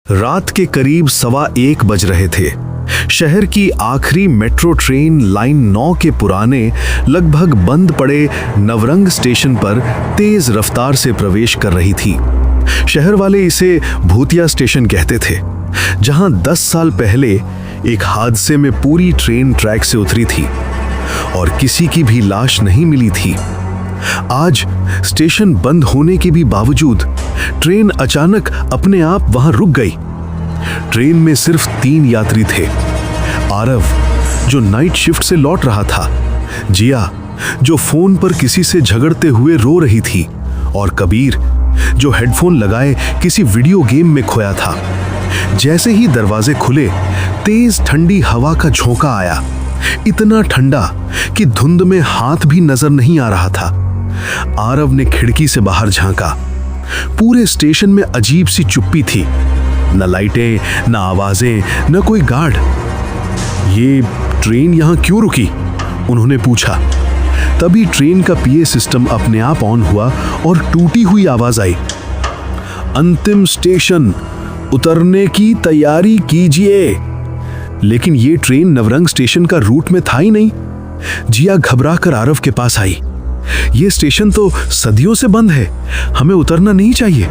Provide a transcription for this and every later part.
रात के करीब 1:15 बज रहे थे। शहर की आखिरी मेट्रो ट्रेन लाइन 9 के पुराने लगभग बंद पड़े नवरंग स्टेशन पर तेज रफ्तार से प्रवेश कर रही थी। शहर वाले इसे भूतिया स्टेशन कहते थे, जहां 10 साल पहले एक हादसे में पूरी ट्रेन ट्रैक से उतरी थी और किसी की भी लाश नहीं मिली थी। आज स्टेशन बंद होने के भी बावजूद ट्रेन अचानक अपने आप वहां रुक गई। ट्रेन में सिर्फ 3 यात्री थे। आरव, जो नाइट शिफ्ट से लौट रहा था, जिया, जो फोन पर किसी से झगड़ते हुए रो रही थी, और कबीर, जो हेडफोन लगाए किसी वीडियो गेम में खोया था। जैसे ही दरवाजे खुले, तेज ठंडी हवा का झोंका आया, इतना ठंडा कि धुंध में हाथ भी नजर नहीं आ रहा था। आरव ने खिड़की से बाहर झांका। पूरे स्टेशन में अजीब सी चुप्पी थी, न लाइटें, न आवाजें, न कोई गार्ड। ये ट्रेन यहां क्यों रुकी? उन्होंने पूछा। तभी ट्रेन का पीए सिस्टम अपने आप ऑन हुआ और टूटी हुई आवाज आई, अंतिम स्टेशन, उतरने की तैयारी कीजिए। लेकिन ये ट्रेन नवरंग स्टेशन का रूट में था ही नहीं। जिया घबराकर आरव के पास आई। ये स्टेशन तो सदियों से बंद है, हमें उतरना नहीं चाहिए।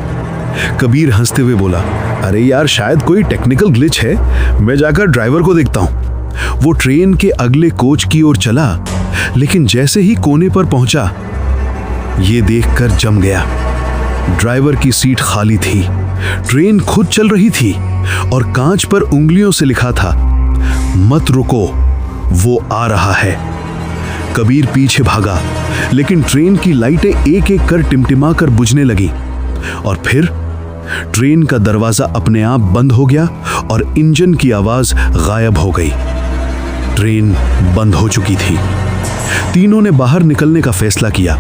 कबीर हंसते हुए बोला, अरे यार, शायद कोई टेक्निकल ग्लिच है, मैं जाकर ड्राइवर को देखता हूं। वो ट्रेन के अगले कोच की ओर चला, लेकिन जैसे ही कोने पर पहुंचा, ये देखकर जम गया। ड्राइवर की सीट खाली थी। ट्रेन खुद चल रही थी और कांच पर उंगलियों से लिखा था, मत रुको, वो आ रहा है। कबीर पीछे भागा, लेकिन ट्रेन की लाइटें एक एक कर टिमटिमा कर बुझने लगी, और फिर ट्रेन का दरवाजा अपने आप बंद हो गया और इंजन की आवाज गायब हो गई। ट्रेन बंद हो चुकी थी। तीनों ने बाहर निकलने का फैसला किया।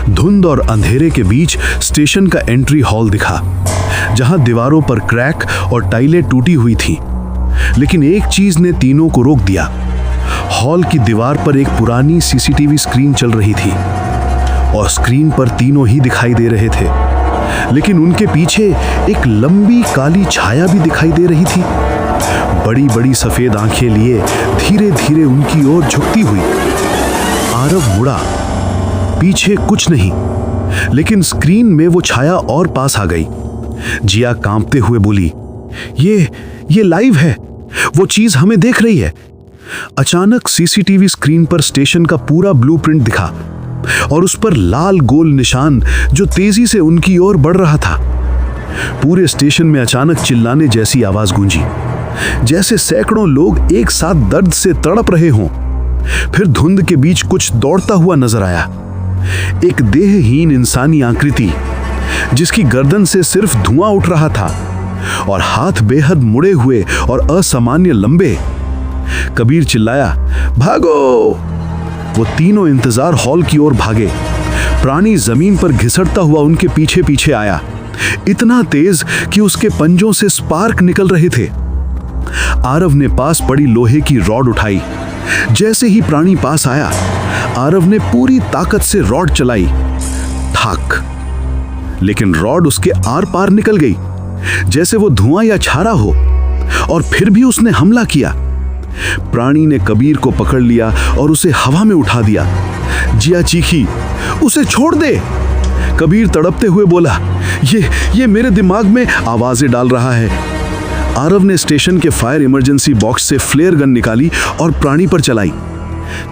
धुंध और अंधेरे के बीच स्टेशन का एंट्री हॉल दिखा, जहां दीवारों पर क्रैक और टाइलें टूटी हुई थी। लेकिन एक चीज ने तीनों को रोक दिया। हॉल की दीवार पर एक पुरानी सीसीटीवी स्क्रीन चल रही थी, और स्क्रीन पर तीनों ही दिखाई दे रहे थे, लेकिन उनके पीछे एक लंबी काली छाया भी दिखाई दे रही थी, बड़ी बड़ी सफेद आंखें लिए धीरे धीरे उनकी ओर झुकती हुई। आरव मुड़ा, पीछे कुछ नहीं, लेकिन स्क्रीन में वो छाया और पास आ गई। जिया कांपते हुए बोली, ये लाइव है, वो चीज हमें देख रही है। अचानक सीसीटीवी स्क्रीन पर स्टेशन का पूरा ब्लूप्रिंट दिखा, और उस पर लाल गोल निशान जो तेजी से उनकी ओर बढ़ रहा था। पूरे स्टेशन में अचानक चिल्लाने जैसी आवाज गूंजी, जैसे सैकड़ों लोग एक साथ दर्द से तड़प रहे हों। फिर धुंध के बीच कुछ दौड़ता हुआ नजर आया, एक देहहीन इंसानी आकृति, जिसकी गर्दन से सिर्फ धुआं उठ रहा था और हाथ बेहद मुड़े हुए और असामान्य लंबे। कबीर चिल्लाया, भागो! वो तीनों इंतजार हॉल की ओर भागे। प्राणी जमीन पर घिसटता हुआ उनके पीछे पीछे आया, इतना तेज कि उसके पंजों से स्पार्क निकल रहे थे। आरव ने पास पड़ी लोहे की रॉड उठाई। जैसे ही प्राणी पास आया, आरव ने पूरी ताकत से रॉड चलाई, ठाक! लेकिन रॉड उसके आर पार निकल गई, जैसे वो धुआं या छारा हो, और फिर भी उसने हमला किया। प्राणी ने कबीर को पकड़ लिया और उसे हवा में उठा दिया। जिया चीखी, उसे छोड़ दे! कबीर तड़पते हुए बोला, ये मेरे दिमाग में आवाजें डाल रहा है। आरव ने स्टेशन के फायर इमरजेंसी बॉक्स से फ्लेयर गन निकाली और प्राणी पर चलाई।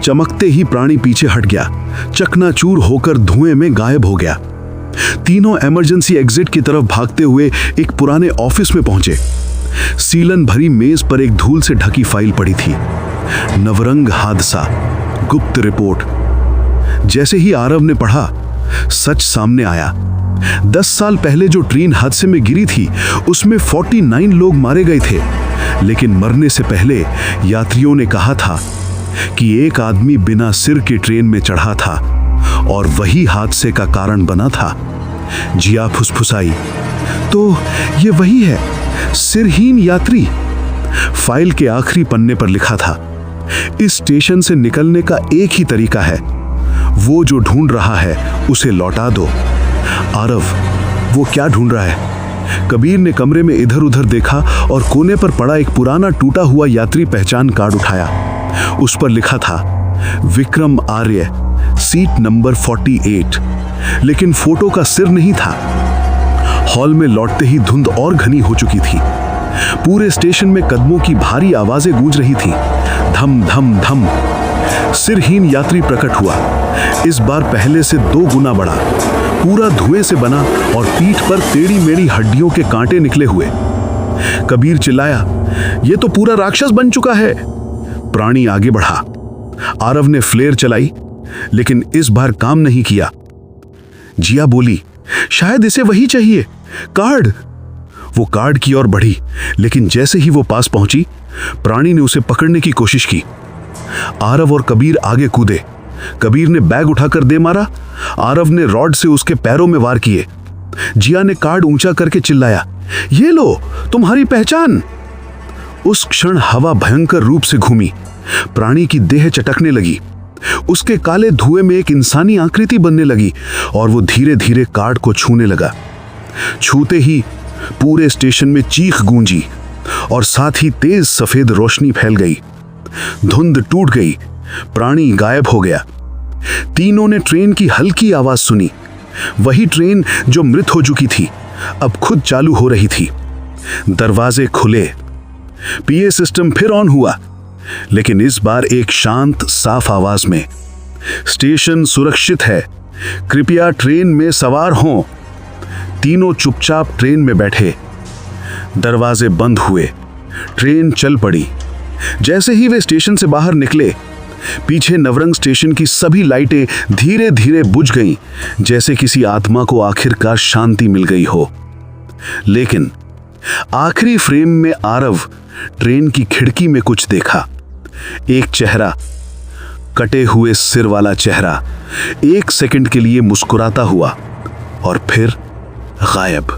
चमकते ही प्राणी पीछे हट गया, चकनाचूर होकर धुएं में गायब हो गया। तीनों इमरजेंसी एग्जिट की तरफ भागते हुए एक पुराने ऑफिस में पहुंचे। सीलन भरी मेज पर एक धूल से ढकी फाइल पड़ी थी, नवरंग हादसा, गुप्त रिपोर्ट। जैसे ही आरव ने पढ़ा, सच सामने आया। 10 साल पहले जो ट्रेन हादसे में गिरी थी, उसमें 49 लोग मारे गए थे, लेकिन मरने से पहले यात्रियों ने कहा था कि एक आदमी बिना सिर के ट्रेन में चढ़ा था और वही हादसे का कारण बना था। जिया फुसफुसाई, तो ये वही है, सिरहीन यात्री। फाइल के आखिरी पन्ने पर लिखा था, इस स्टेशन से निकलने का एक ही तरीका है, वो जो ढूंढ रहा है उसे लौटा दो। आरव, वो क्या ढूंढ रहा है? कबीर ने कमरे में इधर उधर देखा और कोने पर पड़ा एक पुराना टूटा हुआ यात्री पहचान कार्ड उठाया। उस पर लिखा था विक्रम आर्य, सीट नंबर 48, लेकिन फोटो का सिर नहीं था। हॉल में लौटते ही धुंध और घनी हो चुकी थी। पूरे स्टेशन में कदमों की भारी आवाजें गूंज रही थी, धम धम धम। सिरहीन यात्री प्रकट हुआ, इस बार पहले से 2 गुना बड़ा, पूरा धुएं से बना और पीठ पर टेढ़ी मेढ़ी हड्डियों के कांटे निकले हुए। कबीर चिल्लाया, ये तो पूरा राक्षस बन चुका है। प्राणी आगे बढ़ा। आरव ने फ्लेयर चलाई, लेकिन इस बार काम नहीं किया। जिया बोली, शायद इसे वही चाहिए, कार्ड। वो कार्ड की ओर बढ़ी, लेकिन जैसे ही वो पास पहुंची, प्राणी ने उसे पकड़ने की कोशिश की। आरव और कबीर आगे कूदे। कबीर ने बैग उठाकर दे मारा, आरव ने रॉड से उसके पैरों में वार किए। जिया ने कार्ड ऊंचा करके चिल्लाया, ये लो, तुम्हारी पहचान। उस क्षण हवा भयंकर रूप से घूमी। प्राणी की देह चटकने लगी। उसके काले धुएं में एक इंसानी आकृति बनने लगी और वो धीरे धीरे कार्ड को छूने लगा। छूते ही पूरे स्टेशन में चीख गूंजी और साथ ही तेज सफेद रोशनी फैल गई। धुंध टूट गई, प्राणी गायब हो गया। तीनों ने ट्रेन की हल्की आवाज सुनी। वही ट्रेन जो मृत हो चुकी थी, अब खुद चालू हो रही थी। दरवाजे खुले, पीए सिस्टम फिर ऑन हुआ, लेकिन इस बार एक शांत साफ आवाज में, स्टेशन सुरक्षित है, कृपया ट्रेन में सवार हों। तीनों चुपचाप ट्रेन में बैठे। दरवाजे बंद हुए, ट्रेन चल पड़ी। जैसे ही वे स्टेशन से बाहर निकले, पीछे नवरंग स्टेशन की सभी लाइटें धीरे धीरे बुझ गईं, जैसे किसी आत्मा को आखिरकार शांति मिल गई हो। लेकिन आखिरी फ्रेम में आरव ट्रेन की खिड़की में कुछ देखा। एक चेहरा, कटे हुए सिर वाला चेहरा, 1 सेकंड के लिए मुस्कुराता हुआ और फिर गायब।